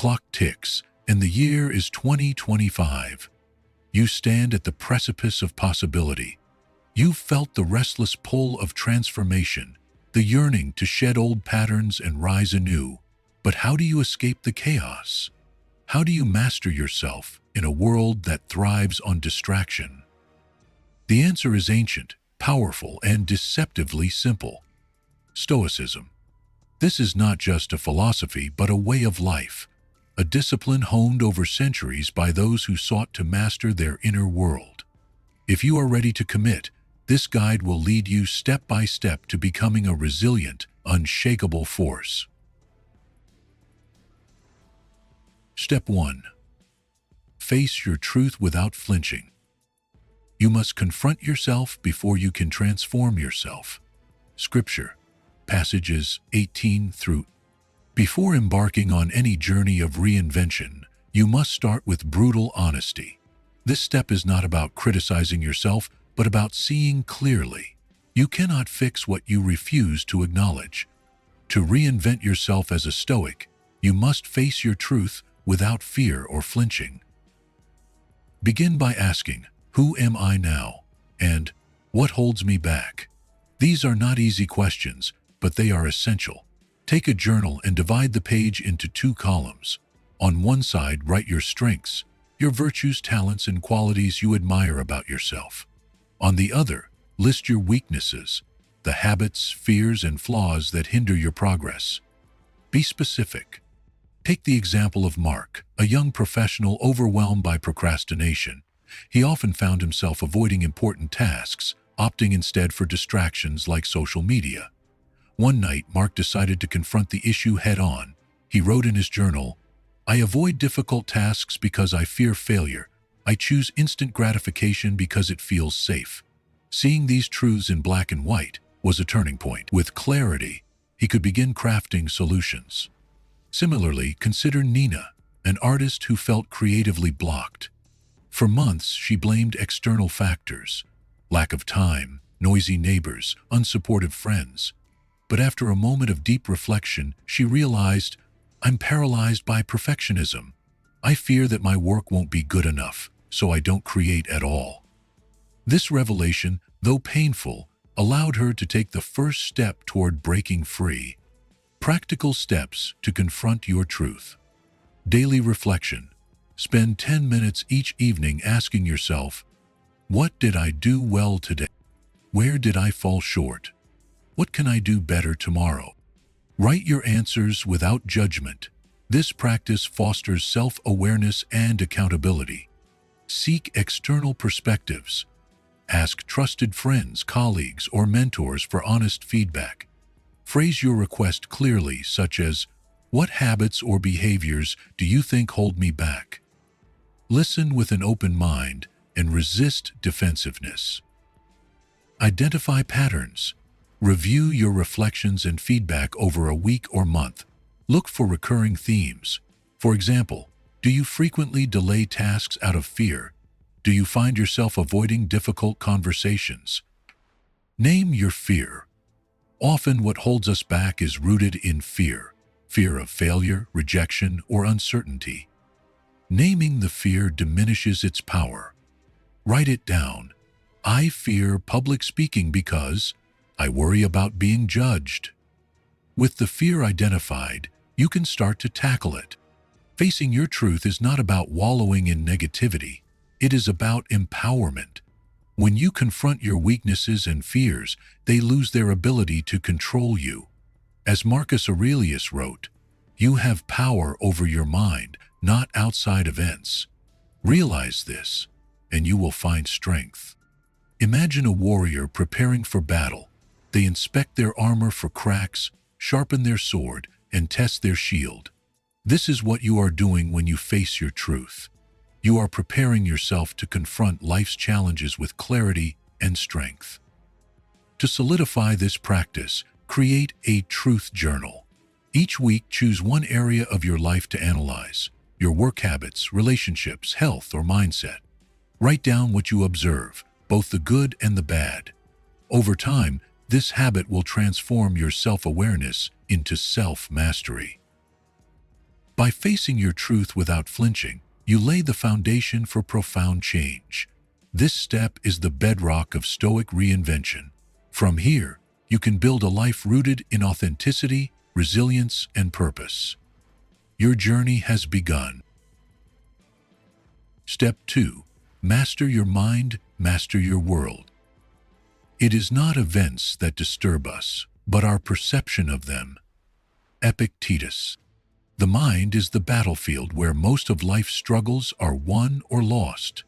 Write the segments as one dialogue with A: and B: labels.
A: clock ticks, and the year is 2025. You stand at the precipice of possibility. You've felt the restless pull of transformation, the yearning to shed old patterns and rise anew. But how do you escape the chaos? How do you master yourself in a world that thrives on distraction? The answer is ancient, powerful, and deceptively simple. Stoicism. This is not just a philosophy, but a way of life, a discipline honed over centuries by those who sought to master their inner world. If you are ready to commit, this guide will lead you step by step to becoming a resilient, unshakable force. Step 1. Face your truth without flinching. You must confront yourself before you can transform yourself. Scripture, passages 18 through. Before embarking on any journey of reinvention, you must start with brutal honesty. This step is not about criticizing yourself, but about seeing clearly. You cannot fix what you refuse to acknowledge. To reinvent yourself as a Stoic, you must face your truth without fear or flinching. Begin by asking, "Who am I now?" and "What holds me back?" These are not easy questions, but they are essential. Take a journal and divide the page into 2 columns. On one side, write your strengths, your virtues, talents, and qualities you admire about yourself. On the other, list your weaknesses, the habits, fears, and flaws that hinder your progress. Be specific. Take the example of Mark, a young professional overwhelmed by procrastination. He often found himself avoiding important tasks, opting instead for distractions like social media. One night, Mark decided to confront the issue head-on. He wrote in his journal, "I avoid difficult tasks because I fear failure. I choose instant gratification because it feels safe." Seeing these truths in black and white was a turning point. With clarity, he could begin crafting solutions. Similarly, consider Nina, an artist who felt creatively blocked. For months, she blamed external factors: lack of time, noisy neighbors, unsupportive friends. But after a moment of deep reflection, she realized, "I'm paralyzed by perfectionism. I fear that my work won't be good enough, so I don't create at all." This revelation, though painful, allowed her to take the first step toward breaking free. Practical steps to confront your truth. Daily reflection. Spend 10 minutes each evening asking yourself, "What did I do well today? Where did I fall short? What can I do better tomorrow?" Write your answers without judgment. This practice fosters self-awareness and accountability. Seek external perspectives. Ask trusted friends, colleagues, or mentors for honest feedback. Phrase your request clearly, such as, "What habits or behaviors do you think hold me back?" Listen with an open mind and resist defensiveness. Identify patterns. Review your reflections and feedback over a week or month. Look for recurring themes. For example, do you frequently delay tasks out of fear? Do you find yourself avoiding difficult conversations? Name your fear. Often what holds us back is rooted in fear. Fear of failure, rejection, or uncertainty. Naming the fear diminishes its power. Write it down. "I fear public speaking because I worry about being judged." With the fear identified, you can start to tackle it. Facing your truth is not about wallowing in negativity. It is about empowerment. When you confront your weaknesses and fears, they lose their ability to control you. As Marcus Aurelius wrote, "You have power over your mind, not outside events." Realize this, and you will find strength. Imagine a warrior preparing for battle. They inspect their armor for cracks, sharpen their sword, and test their shield. This is what you are doing when you face your truth. You are preparing yourself to confront life's challenges with clarity and strength. To solidify this practice, create a truth journal. Each week, choose one area of your life to analyze: your work habits, relationships, health, or mindset. Write down what you observe, both the good and the bad. Over time, this habit will transform your self-awareness into self-mastery. By facing your truth without flinching, you lay the foundation for profound change. This step is the bedrock of Stoic reinvention. From here, you can build a life rooted in authenticity, resilience, and purpose. Your journey has begun. Step 2. Master your mind, master your world. It is not events that disturb us, but our perception of them. Epictetus. The mind is the battlefield where most of life's struggles are won or lost.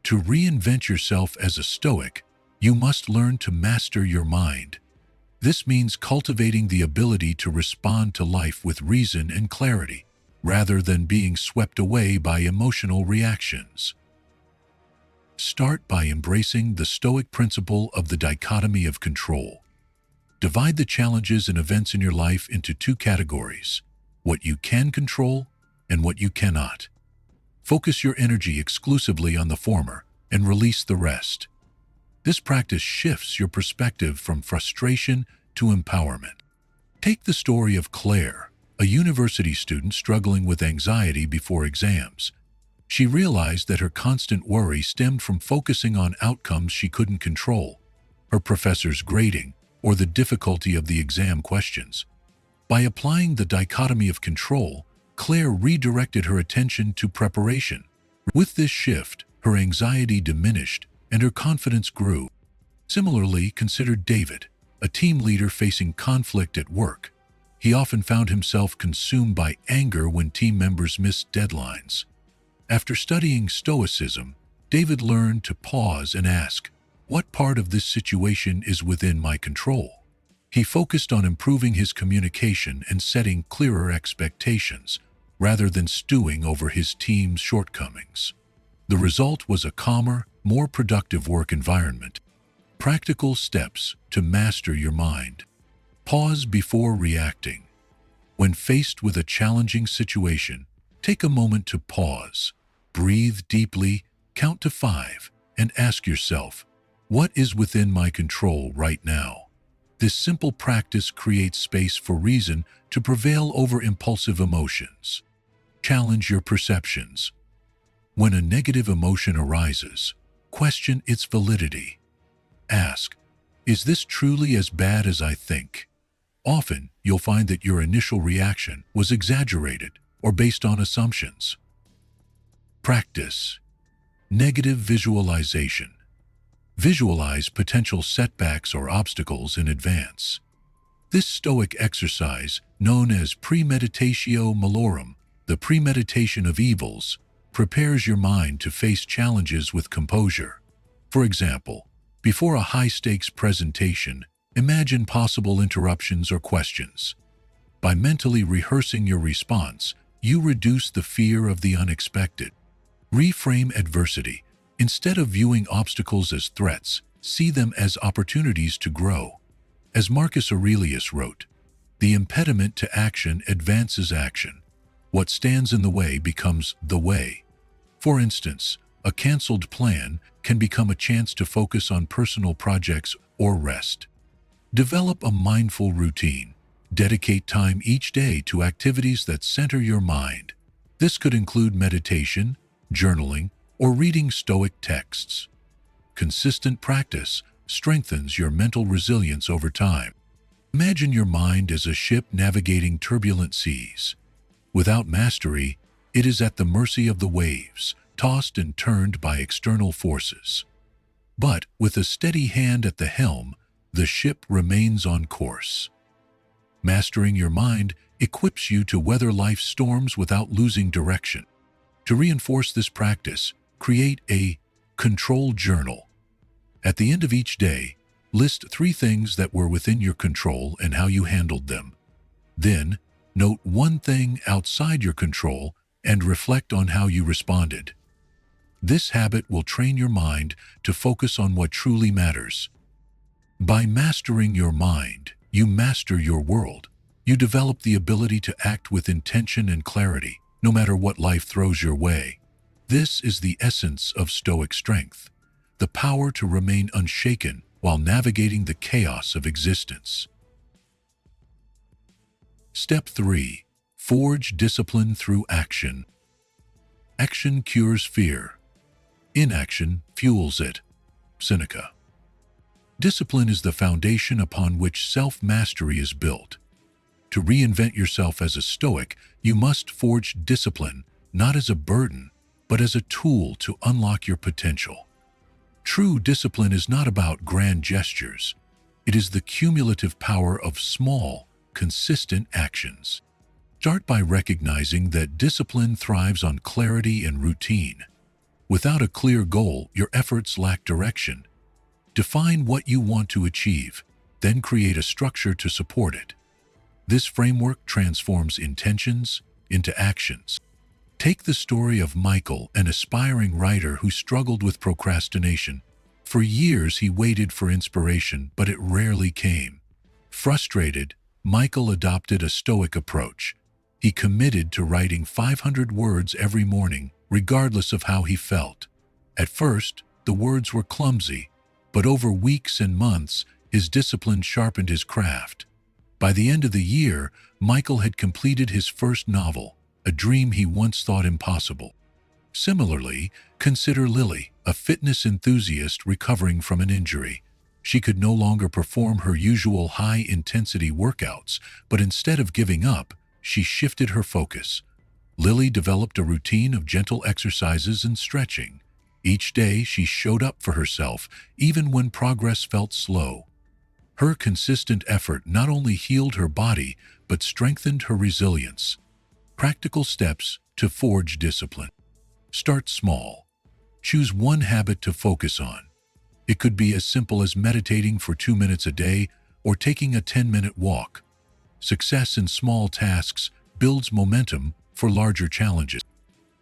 A: To reinvent yourself as a Stoic, you must learn to master your mind. This means cultivating the ability to respond to life with reason and clarity, rather than being swept away by emotional reactions. Start by embracing the Stoic principle of the dichotomy of control. Divide the challenges and events in your life into two categories: what you can control and what you cannot. Focus your energy exclusively on the former and release the rest. This practice shifts your perspective from frustration to empowerment. Take the story of Claire, a university student struggling with anxiety before exams. She realized that her constant worry stemmed from focusing on outcomes she couldn't control, her professor's grading, or the difficulty of the exam questions. By applying the dichotomy of control, Claire redirected her attention to preparation. With this shift, her anxiety diminished and her confidence grew. Similarly, consider David, a team leader facing conflict at work. He often found himself consumed by anger when team members missed deadlines. After studying Stoicism, David learned to pause and ask, "What part of this situation is within my control?" He focused on improving his communication and setting clearer expectations, rather than stewing over his team's shortcomings. The result was a calmer, more productive work environment. Practical steps to master your mind. Pause before reacting. When faced with a challenging situation, take a moment to pause. Breathe deeply, count to 5, and ask yourself, what is within my control right now? This simple practice creates space for reason to prevail over impulsive emotions. Challenge your perceptions. When a negative emotion arises, question its validity. Ask, is this truly as bad as I think? Often, you'll find that your initial reaction was exaggerated or based on assumptions. Practice. Negative visualization. Visualize potential setbacks or obstacles in advance. This Stoic exercise, known as premeditatio malorum, the premeditation of evils, prepares your mind to face challenges with composure. For example, before a high-stakes presentation, imagine possible interruptions or questions. By mentally rehearsing your response, you reduce the fear of the unexpected. Reframe adversity. Instead of viewing obstacles as threats, see them as opportunities to grow. As Marcus Aurelius wrote, "The impediment to action advances action. What stands in the way becomes the way." For instance, a canceled plan can become a chance to focus on personal projects or rest. Develop a mindful routine. Dedicate time each day to activities that center your mind. This could include meditation, journaling, or reading Stoic texts. Consistent practice strengthens your mental resilience over time. Imagine your mind as a ship navigating turbulent seas. Without mastery, it is at the mercy of the waves, tossed and turned by external forces. But with a steady hand at the helm, the ship remains on course. Mastering your mind equips you to weather life's storms without losing direction. To reinforce this practice, create a control journal. At the end of each day, list 3 things that were within your control and how you handled them. Then, note 1 thing outside your control and reflect on how you responded. This habit will train your mind to focus on what truly matters. By mastering your mind, you master your world. You develop the ability to act with intention and clarity, no matter what life throws your way. This is the essence of Stoic strength, the power to remain unshaken while navigating the chaos of existence. Step 3. Forge discipline through action. Action cures fear. Inaction fuels it. Seneca. Discipline is the foundation upon which self-mastery is built. To reinvent yourself as a Stoic, you must forge discipline, not as a burden, but as a tool to unlock your potential. True discipline is not about grand gestures. It is the cumulative power of small, consistent actions. Start by recognizing that discipline thrives on clarity and routine. Without a clear goal, your efforts lack direction. Define what you want to achieve, then create a structure to support it. This framework transforms intentions into actions. Take the story of Michael, an aspiring writer who struggled with procrastination. For years he waited for inspiration, but it rarely came. Frustrated, Michael adopted a Stoic approach. He committed to writing 500 words every morning, regardless of how he felt. At first, the words were clumsy, but over weeks and months, his discipline sharpened his craft. By the end of the year, Michael had completed his first novel, a dream he once thought impossible. Similarly, consider Lily, a fitness enthusiast recovering from an injury. She could no longer perform her usual high-intensity workouts, but instead of giving up, she shifted her focus. Lily developed a routine of gentle exercises and stretching. Each day, she showed up for herself, even when progress felt slow. Her consistent effort not only healed her body, but strengthened her resilience. Practical steps to forge discipline. Start small. Choose one habit to focus on. It could be as simple as meditating for 2 minutes a day or taking a 10-minute walk. Success in small tasks builds momentum for larger challenges.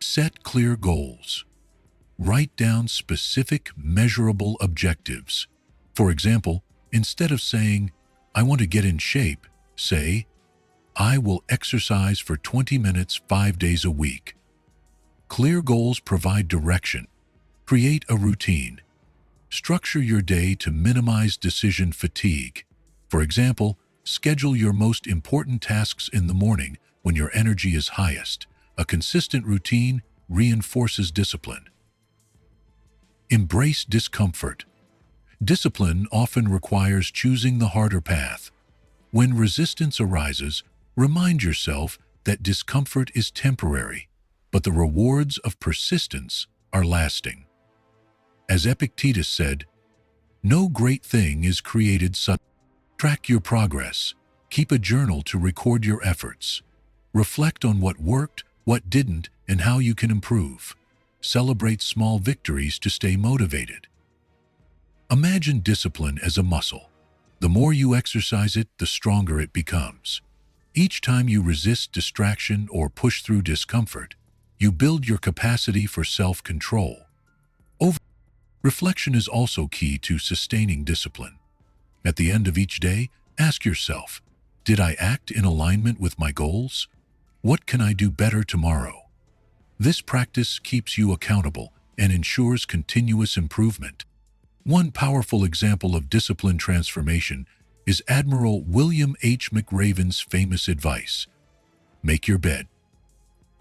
A: Set clear goals. Write down specific, measurable objectives. For example, instead of saying, "I want to get in shape," say, "I will exercise for 20 minutes 5 days a week." Clear goals provide direction. Create a routine. Structure your day to minimize decision fatigue. For example, schedule your most important tasks in the morning when your energy is highest. A consistent routine reinforces discipline. Embrace discomfort. Discipline often requires choosing the harder path. When resistance arises, remind yourself that discomfort is temporary, but the rewards of persistence are lasting. As Epictetus said, "No great thing is created suddenly." Track your progress. Keep a journal to record your efforts. Reflect on what worked, what didn't, and how you can improve. Celebrate small victories to stay motivated. Imagine discipline as a muscle. The more you exercise it, the stronger it becomes. Each time you resist distraction or push through discomfort, you build your capacity for self-control. Reflection is also key to sustaining discipline. At the end of each day, ask yourself, did I act in alignment with my goals? What can I do better tomorrow? This practice keeps you accountable and ensures continuous improvement. One powerful example of discipline transformation is Admiral William H. McRaven's famous advice: make your bed.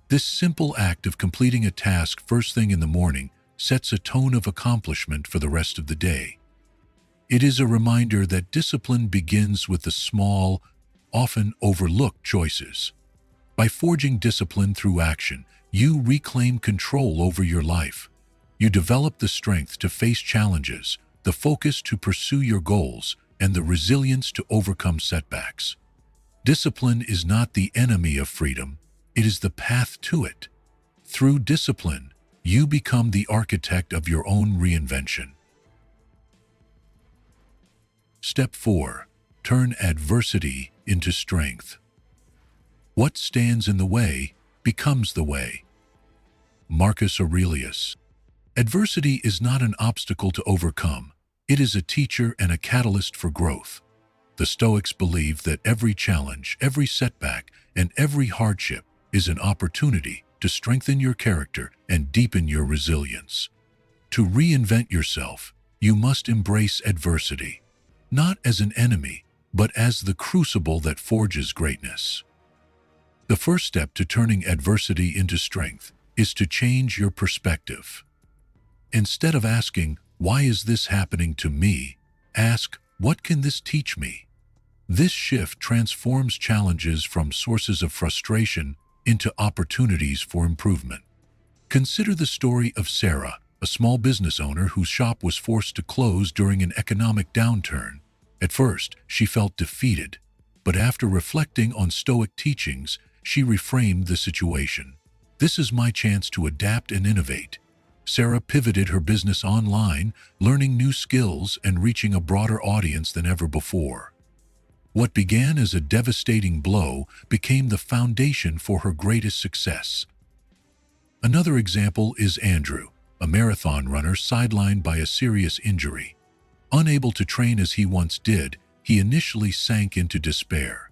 A: This simple act of completing a task first thing in the morning sets a tone of accomplishment for the rest of the day. It is a reminder that discipline begins with the small, often overlooked choices. By forging discipline through action, you reclaim control over your life. You develop the strength to face challenges, the focus to pursue your goals, and the resilience to overcome setbacks. Discipline is not the enemy of freedom, it is the path to it. Through discipline, you become the architect of your own reinvention. Step 4. Turn adversity into strength. What stands in the way becomes the way. Marcus Aurelius. Adversity is not an obstacle to overcome. It is a teacher and a catalyst for growth. The Stoics believe that every challenge, every setback, and every hardship is an opportunity to strengthen your character and deepen your resilience. To reinvent yourself, you must embrace adversity, not as an enemy, but as the crucible that forges greatness. The first step to turning adversity into strength is to change your perspective. Instead of asking, "Why is this happening to me?" ask, "What can this teach me?" This shift transforms challenges from sources of frustration into opportunities for improvement. Consider the story of Sarah, a small business owner whose shop was forced to close during an economic downturn. At first, she felt defeated, but after reflecting on Stoic teachings, she reframed the situation. "This is my chance to adapt and innovate." Sarah pivoted her business online, learning new skills and reaching a broader audience than ever before. What began as a devastating blow became the foundation for her greatest success. Another example is Andrew, a marathon runner sidelined by a serious injury. Unable to train as he once did, he initially sank into despair.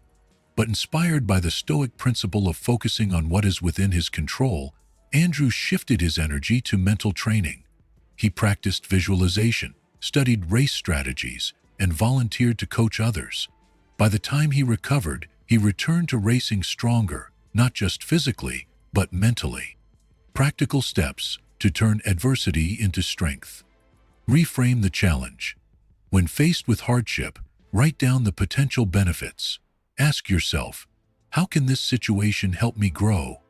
A: But inspired by the Stoic principle of focusing on what is within his control, Andrew shifted his energy to mental training. He practiced visualization, studied race strategies, and volunteered to coach others. By the time he recovered, he returned to racing stronger, not just physically, but mentally. Practical steps to turn adversity into strength. Reframe the challenge. When faced with hardship, write down the potential benefits. Ask yourself, how can this situation help me grow?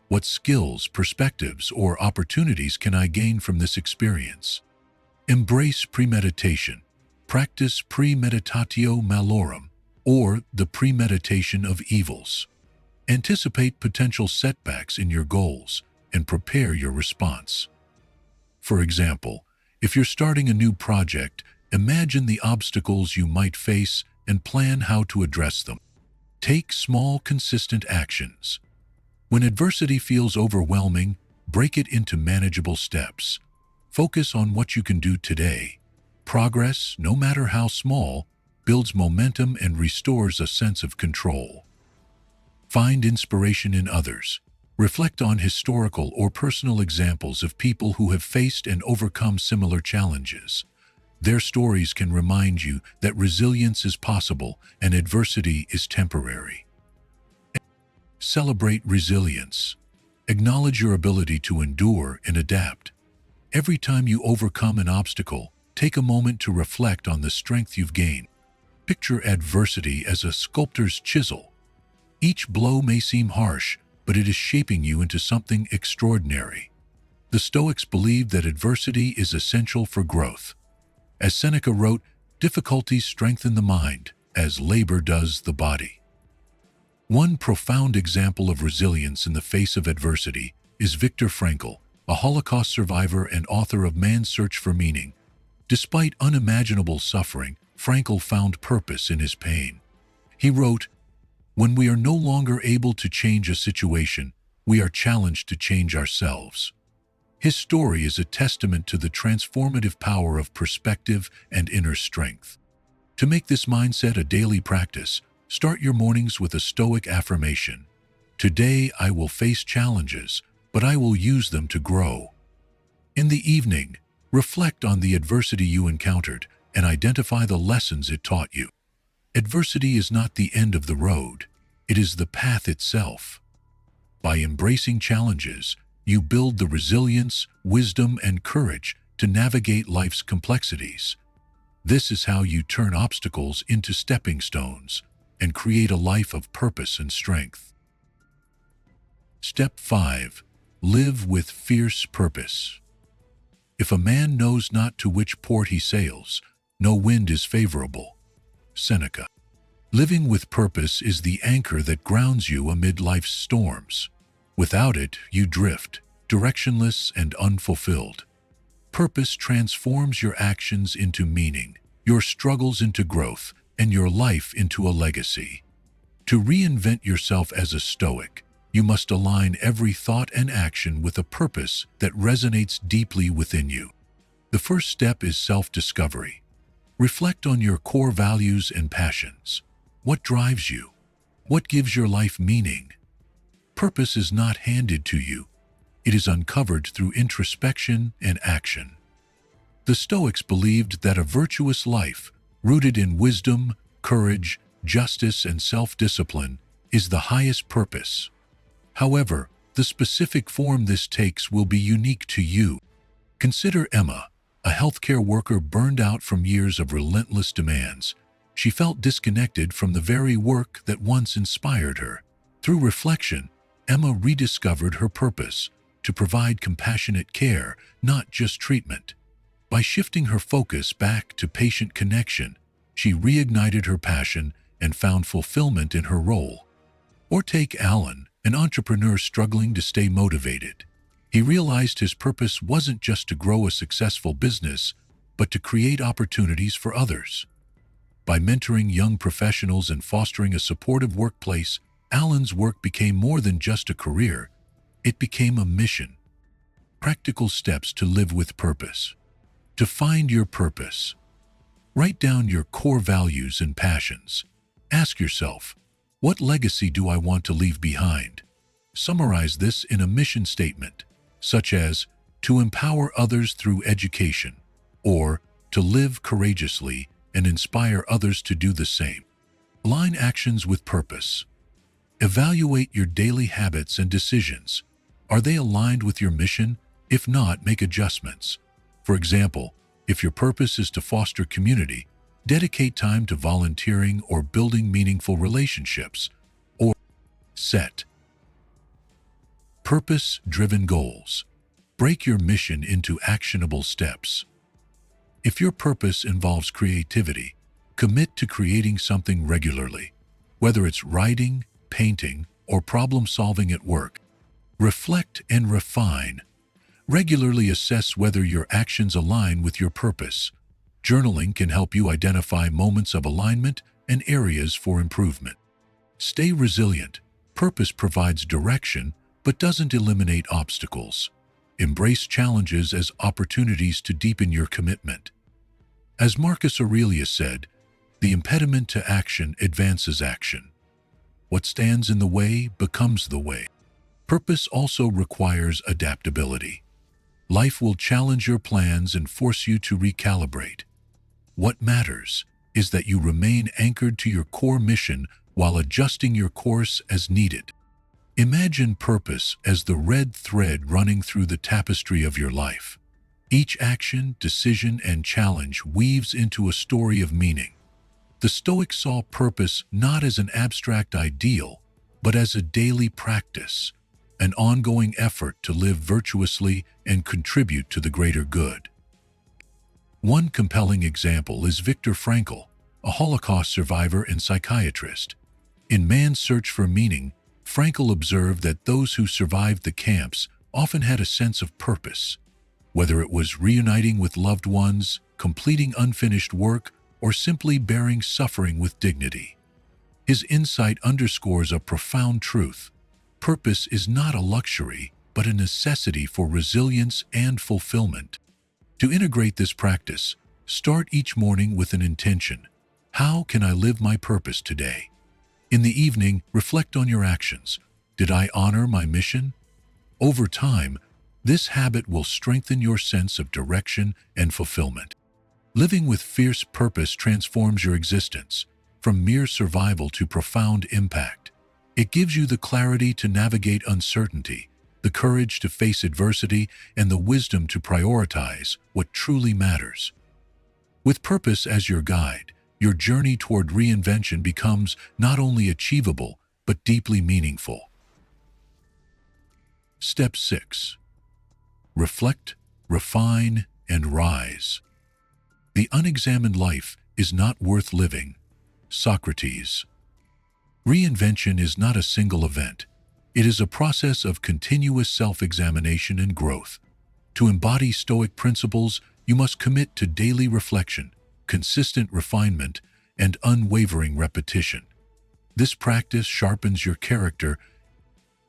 A: What skills, perspectives, or opportunities can I gain from this experience? Embrace premeditation. Practice premeditatio malorum, or the premeditation of evils. Anticipate potential setbacks in your goals and prepare your response. For example, if you're starting a new project, imagine the obstacles you might face and plan how to address them. Take small, consistent actions. When adversity feels overwhelming, break it into manageable steps. Focus on what you can do today. Progress, no matter how small, builds momentum and restores a sense of control. Find inspiration in others. Reflect on historical or personal examples of people who have faced and overcome similar challenges. Their stories can remind you that resilience is possible and adversity is temporary. Celebrate resilience. Acknowledge your ability to endure and adapt. Every time you overcome an obstacle, take a moment to reflect on the strength you've gained. Picture adversity as a sculptor's chisel. Each blow may seem harsh, but it is shaping you into something extraordinary. The Stoics believed that adversity is essential for growth. As Seneca wrote, "Difficulties strengthen the mind, as labor does the body." One profound example of resilience in the face of adversity is Viktor Frankl, a Holocaust survivor and author of Man's Search for Meaning. Despite unimaginable suffering, Frankl found purpose in his pain. He wrote, "When we are no longer able to change a situation, we are challenged to change ourselves." His story is a testament to the transformative power of perspective and inner strength. To make this mindset a daily practice, start your mornings with a Stoic affirmation. Today I will face challenges, but I will use them to grow. In the evening, reflect on the adversity you encountered and identify the lessons it taught you. Adversity is not the end of the road, it is the path itself. By embracing challenges, you build the resilience, wisdom, and courage to navigate life's complexities. This is how you turn obstacles into stepping stones and create a life of purpose and strength. Step 5. Live with fierce purpose. If a man knows not to which port he sails, no wind is favorable. Seneca. Living with purpose is the anchor that grounds you amid life's storms. Without it, you drift, directionless and unfulfilled. Purpose transforms your actions into meaning, your struggles into growth, and your life into a legacy. To reinvent yourself as a Stoic, you must align every thought and action with a purpose that resonates deeply within you. The first step is self-discovery. Reflect on your core values and passions. What drives you? What gives your life meaning? Purpose is not handed to you. It is uncovered through introspection and action. The Stoics believed that a virtuous life, rooted in wisdom, courage, justice, and self-discipline, is the highest purpose. However, the specific form this takes will be unique to you. Consider Emma, a healthcare worker burned out from years of relentless demands. She felt disconnected from the very work that once inspired her. Through reflection, Emma rediscovered her purpose: to provide compassionate care, not just treatment. By shifting her focus back to patient connection, she reignited her passion and found fulfillment in her role. Or take Alan, an entrepreneur struggling to stay motivated. He realized his purpose wasn't just to grow a successful business, but to create opportunities for others. By mentoring young professionals and fostering a supportive workplace, Alan's work became more than just a career. It became a mission. Practical steps to live with purpose. To find your purpose. Write down your core values and passions. Ask yourself, what legacy do I want to leave behind? Summarize this in a mission statement, such as to empower others through education, or to live courageously and inspire others to do the same. Align actions with purpose. Evaluate your daily habits and decisions. Are they aligned with your mission? If not, make adjustments. For example, if your purpose is to foster community, dedicate time to volunteering or building meaningful relationships. Or set purpose-driven goals. Break your mission into actionable steps. If your purpose involves creativity, commit to creating something regularly, whether it's writing, painting, or problem-solving at work. Reflect and refine. Regularly assess whether your actions align with your purpose. Journaling can help you identify moments of alignment and areas for improvement. Stay resilient. Purpose provides direction, but doesn't eliminate obstacles. Embrace challenges as opportunities to deepen your commitment. As Marcus Aurelius said, the impediment to action advances action. What stands in the way becomes the way. Purpose also requires adaptability. Life will challenge your plans and force you to recalibrate. What matters is that you remain anchored to your core mission while adjusting your course as needed. Imagine purpose as the red thread running through the tapestry of your life. Each action, decision, and challenge weaves into a story of meaning. The Stoics saw purpose not as an abstract ideal, but as a daily practice, an ongoing effort to live virtuously and contribute to the greater good. One compelling example is Viktor Frankl, a Holocaust survivor and psychiatrist. In Man's Search for Meaning, Frankl observed that those who survived the camps often had a sense of purpose, whether it was reuniting with loved ones, completing unfinished work, or simply bearing suffering with dignity. His insight underscores a profound truth. Purpose is not a luxury, but a necessity for resilience and fulfillment. To integrate this practice, start each morning with an intention. How can I live my purpose today? In the evening, reflect on your actions. Did I honor my mission? Over time, this habit will strengthen your sense of direction and fulfillment. Living with fierce purpose transforms your existence, from mere survival to profound impact. It gives you the clarity to navigate uncertainty, the courage to face adversity, and the wisdom to prioritize what truly matters. With purpose as your guide, your journey toward reinvention becomes not only achievable, but deeply meaningful. Step 6. Reflect, refine, and rise. The unexamined life is not worth living. Socrates. Reinvention is not a single event. It is a process of continuous self-examination and growth. To embody Stoic principles, you must commit to daily reflection, consistent refinement, and unwavering repetition. This practice sharpens your character.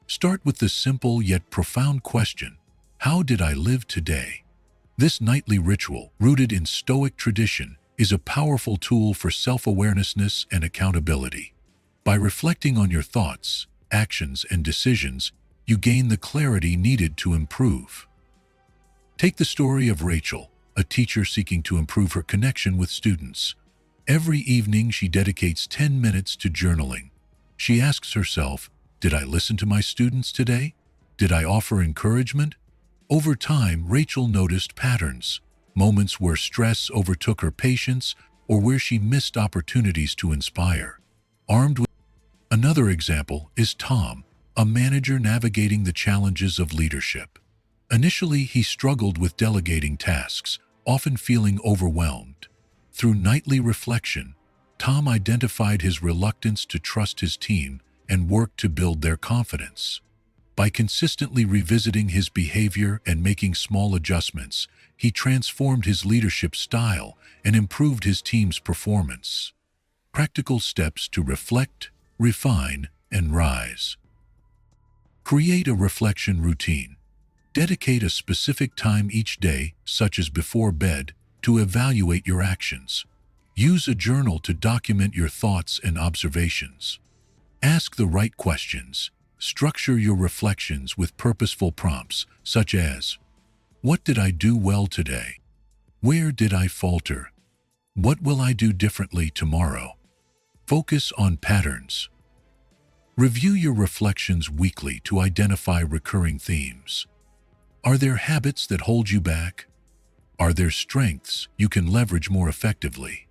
A: Start with the simple yet profound question, how did I live today? This nightly ritual, rooted in Stoic tradition, is a powerful tool for self-awareness and accountability. By reflecting on your thoughts, actions, and decisions, you gain the clarity needed to improve. Take the story of Rachel, a teacher seeking to improve her connection with students. Every evening she dedicates 10 minutes to journaling. She asks herself, Did I listen to my students today? Did I offer encouragement? Over time, Rachel noticed patterns, moments where stress overtook her patience or where she missed opportunities to inspire. Armed with Another example is Tom, a manager navigating the challenges of leadership. Initially, he struggled with delegating tasks, often feeling overwhelmed. Through nightly reflection, Tom identified his reluctance to trust his team and worked to build their confidence. By consistently revisiting his behavior and making small adjustments, he transformed his leadership style and improved his team's performance. Practical steps to reflect, refine, and rise. Create a reflection routine. Dedicate a specific time each day, such as before bed, to evaluate your actions. Use a journal to document your thoughts and observations. Ask the right questions. Structure your reflections with purposeful prompts, such as, what did I do well today? Where did I falter? What will I do differently tomorrow? Focus on patterns. Review your reflections weekly to identify recurring themes. Are there habits that hold you back? Are there strengths you can leverage more effectively?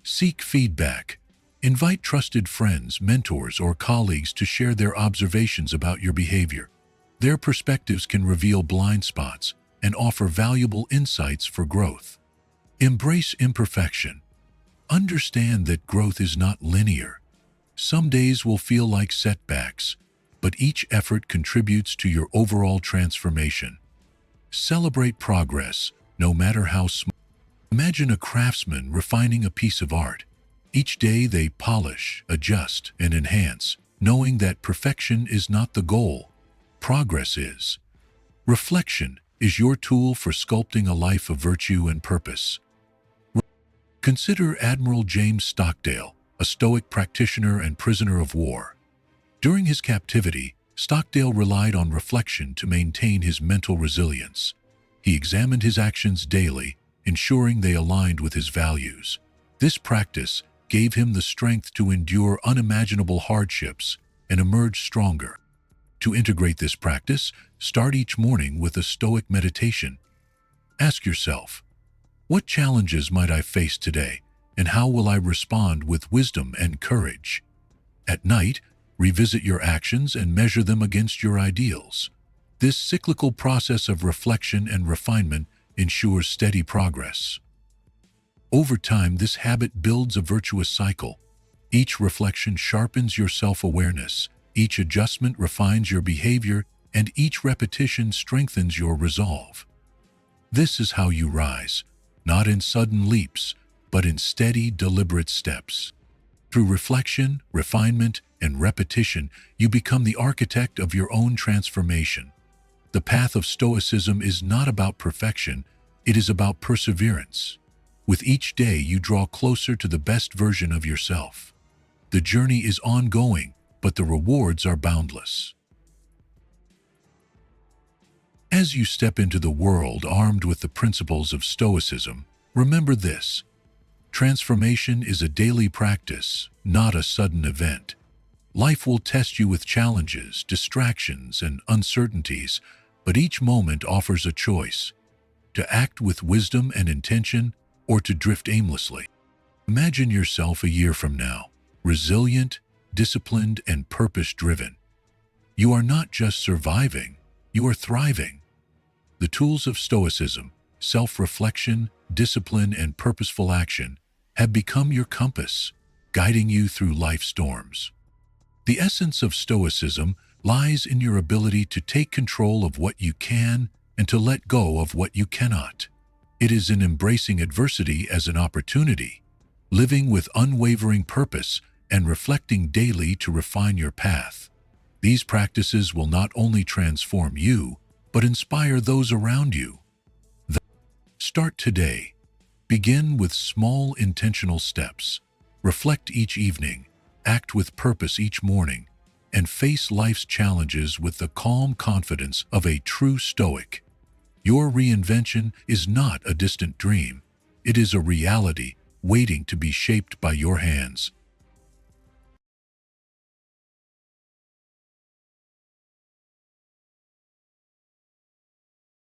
A: Seek feedback. Invite trusted friends, mentors, or colleagues to share their observations about your behavior. Their perspectives can reveal blind spots and offer valuable insights for growth. Embrace imperfection. Understand that growth is not linear. Some days will feel like setbacks, but each effort contributes to your overall transformation. Celebrate progress, no matter how small. Imagine a craftsman refining a piece of art. Each day they polish, adjust, and enhance, knowing that perfection is not the goal. Progress is. Reflection is your tool for sculpting a life of virtue and purpose. Consider Admiral James Stockdale, a Stoic practitioner and prisoner of war. During his captivity, Stockdale relied on reflection to maintain his mental resilience. He examined his actions daily, ensuring they aligned with his values. This practice gave him the strength to endure unimaginable hardships and emerge stronger. To integrate this practice, start each morning with a Stoic meditation. Ask yourself, what challenges might I face today, and how will I respond with wisdom and courage? At night, revisit your actions and measure them against your ideals. This cyclical process of reflection and refinement ensures steady progress. Over time, this habit builds a virtuous cycle. Each reflection sharpens your self-awareness, each adjustment refines your behavior, and each repetition strengthens your resolve. This is how you rise, not in sudden leaps, but in steady, deliberate steps. Through reflection, refinement, and repetition, you become the architect of your own transformation. The path of Stoicism is not about perfection, it is about perseverance. With each day, you draw closer to the best version of yourself. The journey is ongoing, but the rewards are boundless. As you step into the world armed with the principles of Stoicism, remember this: transformation is a daily practice, not a sudden event. Life will test you with challenges, distractions, and uncertainties, but each moment offers a choice: to act with wisdom and intention, or to drift aimlessly. Imagine yourself a year from now, resilient, disciplined, and purpose-driven. You are not just surviving, you are thriving. The tools of Stoicism, self-reflection, discipline, and purposeful action, have become your compass, guiding you through life's storms. The essence of Stoicism lies in your ability to take control of what you can and to let go of what you cannot. It is in embracing adversity as an opportunity, living with unwavering purpose, and reflecting daily to refine your path. These practices will not only transform you, but inspire those around you. Start today. Begin with small intentional steps. Reflect each evening, act with purpose each morning, and face life's challenges with the calm confidence of a true Stoic. Your reinvention is not a distant dream. It is a reality waiting to be shaped by your hands.